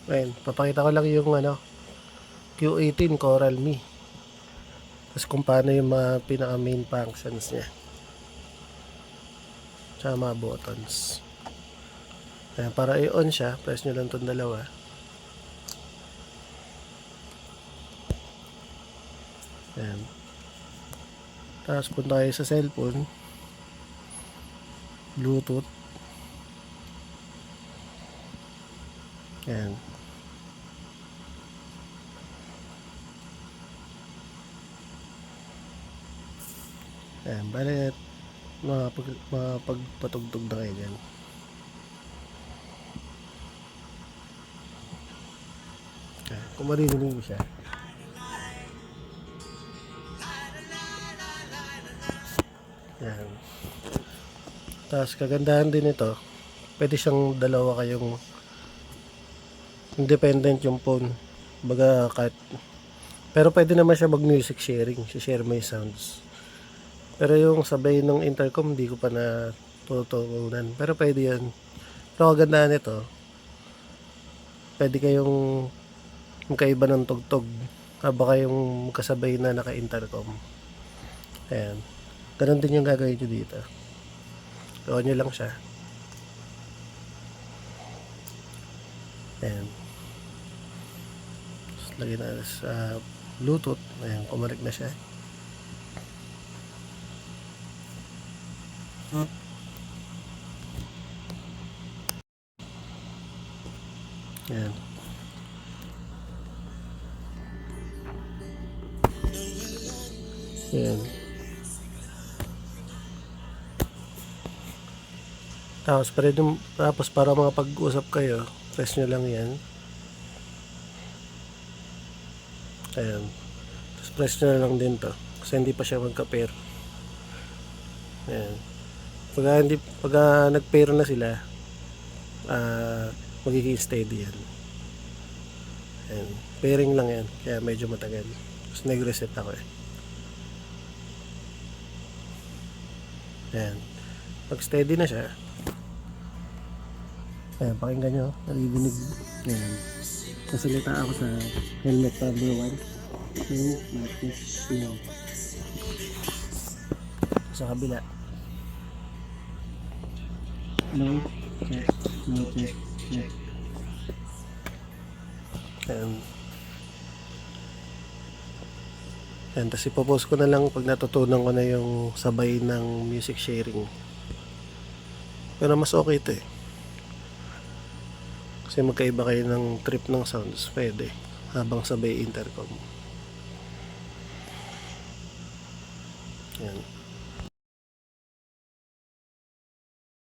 Ayun, papakita ko lang yung Q18 Coral Me. Tapos kung paano yung mga pinaka main functions niya. Tsaka mga buttons. Ayan, para i-on siya, press nyo lang itong dalawa. Ayan. Tapos punta kayo sa cellphone. Bluetooth. Ayan. Ayan, balit mapagpatugtog na kayo dyan. Ayan, kung maririnig mo siya. Ayan. Tapos kagandahan din ito, pwede siyang dalawa kayong independent yung phone. Baga kahit, pero pwede naman siya mag music sharing, share mo yung sounds. Pero yung sabay ng intercom, hindi ko pa na tututunan. Pero pwede yan. Pero kagandahan nito, pwede kayong magkaiba ng tugtog habang kayong kasabay na naka-intercom. Ayan. Ganun din yung gagawin nyo dito. On nyo lang siya. Ayan. Lagyan na sa Bluetooth. Ayan, kumarik na siya. Ayan. Ayan. Tapos para makapag-usap kayo, press nyo lang yan. Ayan. Tapos press nyo lang din to. Kasi hindi pa siya magka-pair. Ayan. Pagka nag-pair na sila, magiging steady yan. Ayan. Pairing lang yan. Kaya medyo matagal. Tapos nag-reset ako eh. Ayan. Pag steady na siya, ayan, pakinggan nyo. Narinig. Ayan. Kasalita ako sa helmet number 1. So, match yun. Sa kabila. No, check. No, check. Check. Ayan. Ayan, tapos ipopost ko na lang pag natutunan ko na yung sabay ng music sharing. Pero mas okay ito eh. Kasi magkaiba kayo ng trip ng sounds, pwede. Habang sabay intercom. Ayan.